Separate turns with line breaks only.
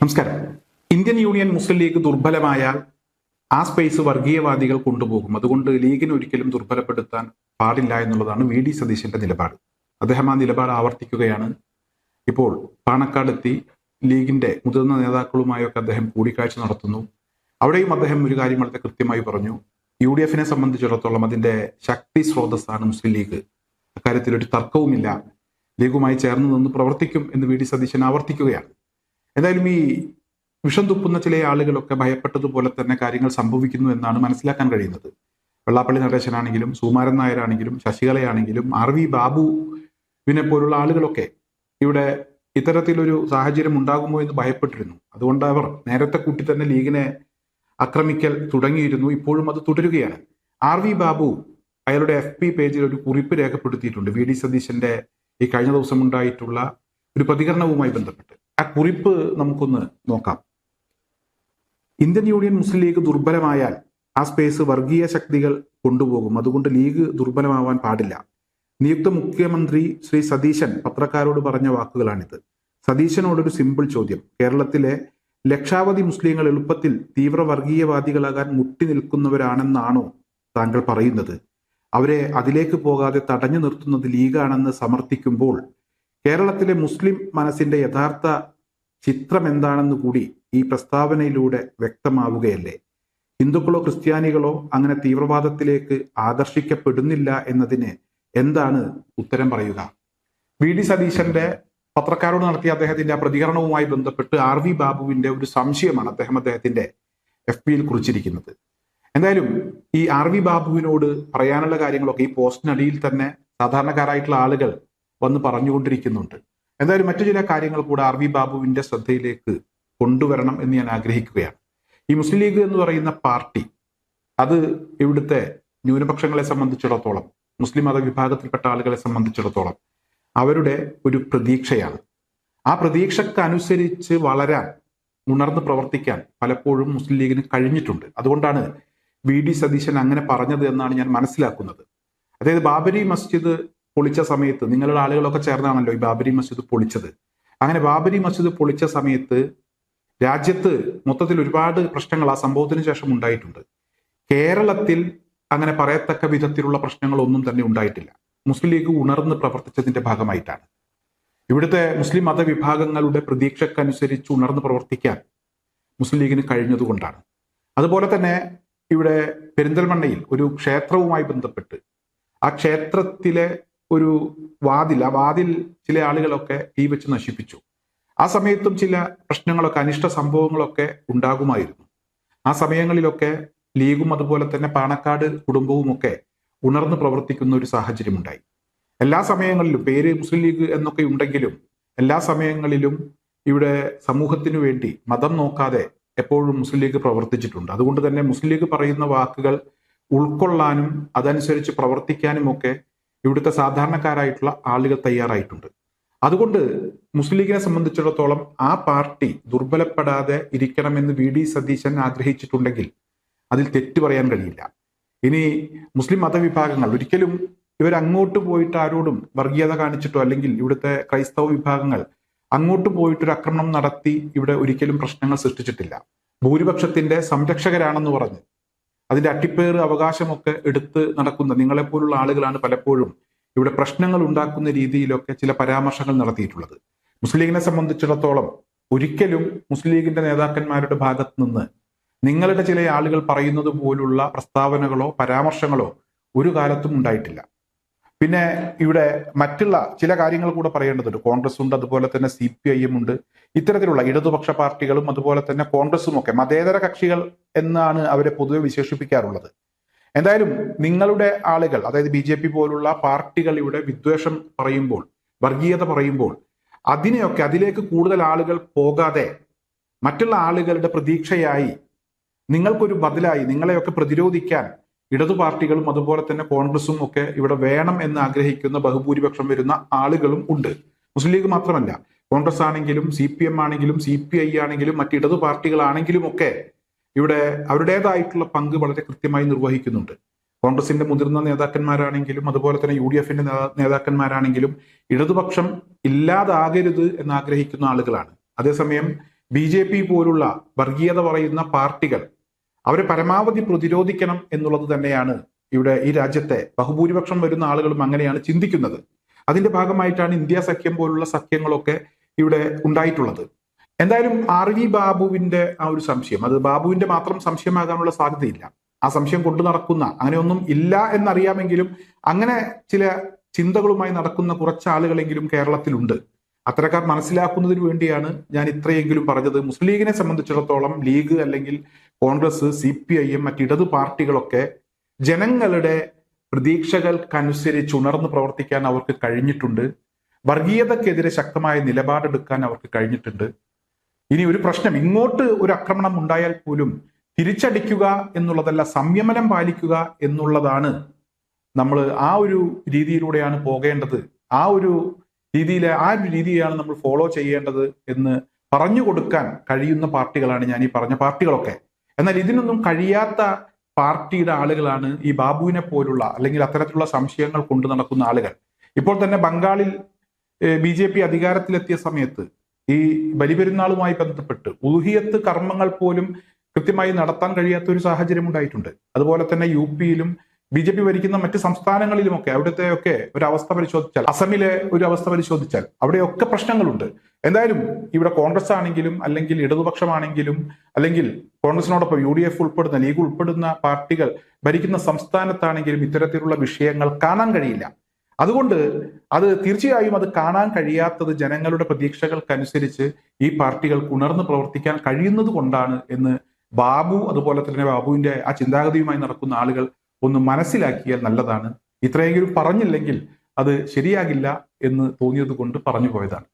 നമസ്കാരം. Indian union മുസ്ലിം league ദുർബലമായാൽ ആ space വർഗീയവാദികൾ കൊണ്ടുപോകും. അതുകൊണ്ട് ലീഗിനെ ഒരിക്കലും ദുർബലപ്പെടുത്താൻ പാടില്ല എന്നുള്ളതാണ് വി.ഡി. സതീശന്റെ നിലപാട്. അദ്ദേഹം ആ നിലപാട് ആവർത്തിക്കുകയാണ്. ഇപ്പോൾ പാണക്കാടെത്തി ലീഗിന്റെ മുതിർന്ന നേതാക്കളുമായൊക്കെ അദ്ദേഹം കൂടിക്കാഴ്ച നടത്തുന്നു. അവിടെയും അദ്ദേഹം ഒരു കാര്യം വളരെ കൃത്യമായി പറഞ്ഞു. UDF സംബന്ധിച്ചിടത്തോളം അതിന്റെ ശക്തി സ്രോതസ്സാണ് മുസ്ലിം ലീഗ്. അക്കാര്യത്തിൽ ഒരു തർക്കവുമില്ല. ലീഗുമായി ചേർന്ന് നിന്ന് പ്രവർത്തിക്കും എന്ന് വി.ഡി. സതീശൻ ആവർത്തിക്കുകയാണ്. എന്തായാലും ഈ വിഷം തുപ്പുന്ന ചില ആളുകളൊക്കെ ഭയപ്പെട്ടതുപോലെ തന്നെ കാര്യങ്ങൾ സംഭവിക്കുന്നു എന്നാണ് മനസ്സിലാക്കാൻ കഴിയുന്നത്. വെള്ളാപ്പള്ളി നടേശനാണെങ്കിലും സുകുമാരൻ നായരാണെങ്കിലും ശശികലയാണെങ്കിലും RV ബാബുവിനെ പോലുള്ള ആളുകളൊക്കെ ഇവിടെ ഇത്തരത്തിലൊരു സാഹചര്യം ഉണ്ടാകുമോ എന്ന് ഭയപ്പെട്ടിരുന്നു. അതുകൊണ്ട് അവർ നേരത്തെ കൂട്ടി തന്നെ ലീഗിനെ ആക്രമിക്കൽ തുടങ്ങിയിരുന്നു. ഇപ്പോഴും അത് തുടരുകയാണ്. RV ബാബു അയാളുടെ FB പേജിൽ ഒരു കുറിപ്പ് രേഖപ്പെടുത്തിയിട്ടുണ്ട്. വി.ഡി. സതീശന്റെ ഈ കഴിഞ്ഞ ദിവസം ഉണ്ടായിട്ടുള്ള ഒരു പ്രതികരണവുമായി ബന്ധപ്പെട്ട്. ആ കുറിപ്പ് നമുക്കൊന്ന് നോക്കാം. ഇന്ത്യൻ യൂണിയൻ മുസ്ലിം ലീഗ് ദുർബലമായാൽ ആ സ്പേസ് വർഗീയ ശക്തികൾ കൊണ്ടുപോകും. അതുകൊണ്ട് ലീഗ് ദുർബലമാവാൻ പാടില്ല. നിയുക്ത മുഖ്യമന്ത്രി ശ്രീ സതീശൻ പത്രക്കാരോട് പറഞ്ഞ വാക്കുകളാണിത്. സതീശനോടൊരു സിമ്പിൾ ചോദ്യം. കേരളത്തിലെ ലക്ഷാവധി മുസ്ലിങ്ങൾ എളുപ്പത്തിൽ തീവ്ര വർഗീയവാദികളാകാൻ മുട്ടി നിൽക്കുന്നവരാണെന്നാണോ താങ്കൾ പറയുന്നത്? അവരെ അതിലേക്ക് പോകാതെ തടഞ്ഞു നിർത്തുന്നത് ലീഗാണെന്ന് സമർത്ഥിക്കുമ്പോൾ കേരളത്തിലെ മുസ്ലിം മനസ്സിന്റെ യഥാർത്ഥ ചിത്രം എന്താണെന്ന് കൂടി ഈ പ്രസ്താവനയിലൂടെ വ്യക്തമാവുകയല്ലേ? ഹിന്ദുക്കളോ ക്രിസ്ത്യാനികളോ അങ്ങനെ തീവ്രവാദത്തിലേക്ക് ആകർഷിക്കപ്പെടുന്നില്ല എന്നതിന് എന്താണ് ഉത്തരം പറയുക? വി.ഡി. സതീശന്റെ പത്രക്കാരോട് നടത്തിയ അദ്ദേഹത്തിന്റെ ആ പ്രതികരണവുമായി ബന്ധപ്പെട്ട് RV ബാബുവിന്റെ ഒരു സംശയമാണ് അദ്ദേഹത്തിന്റെ FBയിൽ കുറിച്ചിരിക്കുന്നത്. എന്തായാലും ഈ RV ബാബുവിനോട് പറയാനുള്ള കാര്യങ്ങളൊക്കെ ഈ പോസ്റ്റിനടിയിൽ തന്നെ സാധാരണക്കാരായിട്ടുള്ള ആളുകൾ വന്ന് പറഞ്ഞുകൊണ്ടിരിക്കുന്നുണ്ട്. എന്തായാലും മറ്റു ചില കാര്യങ്ങൾ കൂടെ RV ബാബുവിന്റെ ശ്രദ്ധയിലേക്ക് കൊണ്ടുവരണം എന്ന് ഞാൻ ആഗ്രഹിക്കുകയാണ്. ഈ മുസ്ലിം ലീഗ് എന്ന് പറയുന്ന പാർട്ടി അത് ഇവിടുത്തെ ന്യൂനപക്ഷങ്ങളെ സംബന്ധിച്ചിടത്തോളം, മുസ്ലിം മതവിഭാഗത്തിൽപ്പെട്ട ആളുകളെ സംബന്ധിച്ചിടത്തോളം അവരുടെ ഒരു പ്രതീക്ഷയാണ്. ആ പ്രതീക്ഷക്കനുസരിച്ച് വളരാൻ, ഉണർന്ന് പ്രവർത്തിക്കാൻ പലപ്പോഴും മുസ്ലിം ലീഗിന് കഴിഞ്ഞിട്ടുണ്ട്. അതുകൊണ്ടാണ് വി.ഡി. സതീശൻ അങ്ങനെ പറഞ്ഞത് എന്നാണ് ഞാൻ മനസ്സിലാക്കുന്നത്. അതായത് ബാബരി മസ്ജിദ് പൊളിച്ച സമയത്ത് നിങ്ങളുടെ ആളുകളൊക്കെ ചേർന്നാണല്ലോ ഈ ബാബരി മസ്ജിദ് പൊളിച്ചത്. അങ്ങനെ ബാബരി മസ്ജിദ് പൊളിച്ച സമയത്ത് രാജ്യത്ത് മൊത്തത്തിൽ ഒരുപാട് പ്രശ്നങ്ങൾ ആ സംഭവത്തിന് ശേഷം ഉണ്ടായിട്ടുണ്ട്. കേരളത്തിൽ അങ്ങനെ പറയത്തക്ക വിധത്തിലുള്ള പ്രശ്നങ്ങളൊന്നും തന്നെ ഉണ്ടായിട്ടില്ല. മുസ്ലിം ലീഗ് ഉണർന്ന് പ്രവർത്തിച്ചതിന്റെ ഭാഗമായിട്ടാണ്. ഇവിടുത്തെ മുസ്ലിം മതവിഭാഗങ്ങളുടെ പ്രതീക്ഷക്കനുസരിച്ച് ഉണർന്ന് പ്രവർത്തിക്കാൻ മുസ്ലിം ലീഗിന് കഴിഞ്ഞതുകൊണ്ടാണ്. അതുപോലെ തന്നെ ഇവിടെ പെരിന്തൽമണ്ണയിൽ ഒരു ക്ഷേത്രവുമായി ബന്ധപ്പെട്ട് ആ ക്ഷേത്രത്തിലെ ഒരു ആ വാതിൽ ചില ആളുകളൊക്കെ തീ വെച്ച് നശിപ്പിച്ചു. ആ സമയത്തും ചില പ്രശ്നങ്ങളൊക്കെ, അനിഷ്ട സംഭവങ്ങളൊക്കെ ഉണ്ടാകുമായിരുന്നു. ആ സമയങ്ങളിലൊക്കെ ലീഗും അതുപോലെ തന്നെ പാണക്കാട് കുടുംബവും ഒക്കെ ഉണർന്ന് പ്രവർത്തിക്കുന്ന ഒരു സാഹചര്യം ഉണ്ടായി. എല്ലാ സമയങ്ങളിലും പേര് മുസ്ലിം ലീഗ് എന്നൊക്കെ ഉണ്ടെങ്കിലും എല്ലാ സമയങ്ങളിലും ഇവിടെ സമൂഹത്തിനു വേണ്ടി മതം നോക്കാതെ എപ്പോഴും മുസ്ലിം ലീഗ് പ്രവർത്തിച്ചിട്ടുണ്ട്. അതുകൊണ്ട് തന്നെ മുസ്ലിം ലീഗ് പറയുന്ന വാക്കുകൾ ഉൾക്കൊള്ളാനും അതനുസരിച്ച് പ്രവർത്തിക്കാനും ഒക്കെ ഇവിടുത്തെ സാധാരണക്കാരായിട്ടുള്ള ആളുകൾ തയ്യാറായിട്ടുണ്ട്. അതുകൊണ്ട് മുസ്ലിം ലീഗിനെ സംബന്ധിച്ചിടത്തോളം ആ പാർട്ടി ദുർബലപ്പെടാതെ ഇരിക്കണമെന്ന് വി.ഡി. സതീശൻ ആഗ്രഹിച്ചിട്ടുണ്ടെങ്കിൽ അതിൽ തെറ്റു പറയാൻ കഴിയില്ല. ഇനി മുസ്ലിം മതവിഭാഗങ്ങൾ ഒരിക്കലും ഇവരങ്ങോട്ട് പോയിട്ട് ആരോടും വർഗീയത കാണിച്ചിട്ടോ അല്ലെങ്കിൽ ഇവിടുത്തെ ക്രൈസ്തവ വിഭാഗങ്ങൾ അങ്ങോട്ട് പോയിട്ടൊരു ആക്രമണം നടത്തി ഇവിടെ ഒരിക്കലും പ്രശ്നങ്ങൾ സൃഷ്ടിച്ചിട്ടില്ല. ഭൂരിപക്ഷത്തിന്റെ സംരക്ഷകരാണെന്ന് പറഞ്ഞ് അതിന്റെ അട്ടിപ്പേറ് അവകാശമൊക്കെ എടുത്ത് നടക്കുന്ന നിങ്ങളെപ്പോലുള്ള ആളുകളാണ് പലപ്പോഴും ഇവിടെ പ്രശ്നങ്ങൾ ഉണ്ടാക്കുന്ന രീതിയിലൊക്കെ ചില പരാമർശങ്ങൾ നടത്തിയിട്ടുള്ളത്. മുസ്ലിം ലീഗിനെ സംബന്ധിച്ചിടത്തോളം ഒരിക്കലും മുസ്ലിം ലീഗിന്റെ നേതാക്കന്മാരുടെ ഭാഗത്ത് നിന്ന് നിങ്ങളുടെ ചില ആളുകൾ പറയുന്നത് പോലുള്ള പ്രസ്താവനകളോ പരാമർശങ്ങളോ ഒരു കാലത്തും ഉണ്ടായിട്ടില്ല. പിന്നെ ഇവിടെ മറ്റുള്ള ചില കാര്യങ്ങൾ കൂടെ പറയേണ്ടതുണ്ട്. കോൺഗ്രസ് ഉണ്ട്, അതുപോലെ തന്നെ CPIM ഉണ്ട്. ഇത്തരത്തിലുള്ള ഇടതുപക്ഷ പാർട്ടികളും അതുപോലെ തന്നെ കോൺഗ്രസും ഒക്കെ മതേതര കക്ഷികൾ എന്നാണ് അവരെ പൊതുവെ വിശേഷിപ്പിക്കാറുള്ളത്. എന്തായാലും നിങ്ങളുടെ ആളുകൾ, അതായത് BJP പോലുള്ള പാർട്ടികൾ ഇവിടെ വിദ്വേഷം പറയുമ്പോൾ, വർഗീയത പറയുമ്പോൾ അതിലേക്ക് കൂടുതൽ ആളുകൾ പോകാതെ മറ്റുള്ള ആളുകളുടെ പ്രതീക്ഷയായി നിങ്ങൾക്കൊരു ബദലായി നിങ്ങളെയൊക്കെ പ്രതിരോധിക്കാൻ ഇടതു പാർട്ടികളും അതുപോലെ തന്നെ കോൺഗ്രസും ഒക്കെ ഇവിടെ വേണം എന്ന് ആഗ്രഹിക്കുന്ന ബഹുഭൂരിപക്ഷം വരുന്ന ആളുകളും ഉണ്ട്. മുസ്ലിം ലീഗ് മാത്രമല്ല, കോൺഗ്രസ് ആണെങ്കിലും CPM ആണെങ്കിലും CPI ആണെങ്കിലും മറ്റ് ഇടതു പാർട്ടികളാണെങ്കിലും ഒക്കെ ഇവിടെ അവരുടേതായിട്ടുള്ള പങ്ക് വളരെ കൃത്യമായി നിർവഹിക്കുന്നുണ്ട്. കോൺഗ്രസിന്റെ മുതിർന്ന നേതാക്കന്മാരാണെങ്കിലും അതുപോലെ തന്നെ UDFന്റെ നേതാക്കന്മാരാണെങ്കിലും ഇടതുപക്ഷം ഇല്ലാതാകരുത് എന്ന് ആഗ്രഹിക്കുന്ന ആളുകളാണ്. അതേസമയം BJP പോലുള്ള വർഗീയത പറയുന്ന പാർട്ടികൾ അവരെ പരമാവധി പ്രതിരോധിക്കണം എന്നുള്ളത് തന്നെയാണ് ഇവിടെ ഈ രാജ്യത്തെ ബഹുഭൂരിപക്ഷം വരുന്ന ആളുകളും അങ്ങനെയാണ് ചിന്തിക്കുന്നത്. അതിന്റെ ഭാഗമായിട്ടാണ് ഇന്ത്യ സഖ്യം പോലുള്ള സഖ്യങ്ങളൊക്കെ ഇവിടെ ഉണ്ടായിട്ടുള്ളത്. എന്തായാലും RV ബാബുവിന്റെ ആ ഒരു സംശയം, അത് ബാബുവിന്റെ മാത്രം സംശയമാകാനുള്ള സാധ്യതയില്ല. ആ സംശയം കൊണ്ടു നടക്കുന്ന, അങ്ങനെയൊന്നും ഇല്ല എന്നറിയാമെങ്കിലും അങ്ങനെ ചില ചിന്തകളുമായി നടക്കുന്ന കുറച്ച് ആളുകളെങ്കിലും കേരളത്തിലുണ്ട്. അത്തരക്കാർ മനസ്സിലാക്കുന്നതിന് വേണ്ടിയാണ് ഞാൻ ഇത്രയെങ്കിലും പറഞ്ഞത്. മുസ്ലിം ലീഗിനെ സംബന്ധിച്ചിടത്തോളം ലീഗ് അല്ലെങ്കിൽ കോൺഗ്രസ്, CPIM, മറ്റിടതു പാർട്ടികളൊക്കെ ജനങ്ങളുടെ പ്രതീക്ഷകൾക്കനുസരിച്ച് ഉണർന്ന് പ്രവർത്തിക്കാൻ അവർക്ക് കഴിഞ്ഞിട്ടുണ്ട്. വർഗീയതക്കെതിരെ ശക്തമായ നിലപാടെടുക്കാൻ അവർക്ക് കഴിഞ്ഞിട്ടുണ്ട്. ഇനി ഒരു പ്രശ്നം, ഇങ്ങോട്ട് ഒരു ആക്രമണം ഉണ്ടായാൽ പോലും തിരിച്ചടിക്കുക എന്നുള്ളതല്ല, സംയമനം പാലിക്കുക എന്നുള്ളതാണ്. നമ്മൾ ആ ഒരു രീതിയിലൂടെയാണ് പോകേണ്ടത്, ആ ഒരു രീതിയാണ് നമ്മൾ ഫോളോ ചെയ്യേണ്ടത് എന്ന് പറഞ്ഞു കൊടുക്കാൻ കഴിയുന്ന പാർട്ടികളാണ് ഞാൻ ഈ പറഞ്ഞ പാർട്ടികളൊക്കെ. എന്നാൽ ഇതിനൊന്നും കഴിയാത്ത പാർട്ടിയുടെ ആളുകളാണ് ഈ ബാബുവിനെ പോലുള്ള, അല്ലെങ്കിൽ അത്തരത്തിലുള്ള സംശയങ്ങൾ കൊണ്ടു നടക്കുന്ന ആളുകൾ. ഇപ്പോൾ തന്നെ ബംഗാളിൽ BJP അധികാരത്തിലെത്തിയ സമയത്ത് ഈ ബലിപെരുന്നാളുമായി ബന്ധപ്പെട്ട് ഉളുഹിയത്ത് കർമ്മങ്ങൾ പോലും കൃത്യമായി നടത്താൻ കഴിയാത്ത ഒരു സാഹചര്യം ഉണ്ടായിട്ടുണ്ട്. അതുപോലെ തന്നെ UP-യിലും BJP ഭരിക്കുന്ന മറ്റ് സംസ്ഥാനങ്ങളിലുമൊക്കെ അവിടുത്തെയൊക്കെ ഒരു അവസ്ഥ പരിശോധിച്ചാൽ, അസമിലെ ഒരു അവസ്ഥ പരിശോധിച്ചാൽ അവിടെയൊക്കെ പ്രശ്നങ്ങളുണ്ട്. എന്തായാലും ഇവിടെ കോൺഗ്രസ് ആണെങ്കിലും അല്ലെങ്കിൽ ഇടതുപക്ഷമാണെങ്കിലും അല്ലെങ്കിൽ കോൺഗ്രസിനോടൊപ്പം UDF ഉൾപ്പെടുന്ന, ലീഗ് ഉൾപ്പെടുന്ന പാർട്ടികൾ ഭരിക്കുന്ന സംസ്ഥാനത്താണെങ്കിലും ഇത്തരത്തിലുള്ള വിഷയങ്ങൾ കാണാൻ കഴിയില്ല. അതുകൊണ്ട് അത് തീർച്ചയായും അത് കാണാൻ കഴിയാത്തത് ജനങ്ങളുടെ പ്രതീക്ഷകൾക്കനുസരിച്ച് ഈ പാർട്ടികൾക്ക് ഉണർന്ന് പ്രവർത്തിക്കാൻ കഴിയുന്നത് കൊണ്ടാണ് എന്ന് ബാബു, അതുപോലെ തന്നെ ബാബുവിന്റെ ആ ചിന്താഗതിയുമായി നടക്കുന്ന ആളുകൾ ഒന്ന് മനസ്സിലാക്കിയാൽ നല്ലതാണ്. ഇത്രയെങ്കിലും പറഞ്ഞില്ലെങ്കിൽ അത് ശരിയാകില്ല എന്ന് തോന്നിയത് കൊണ്ട് പറഞ്ഞു പോയതാണ്.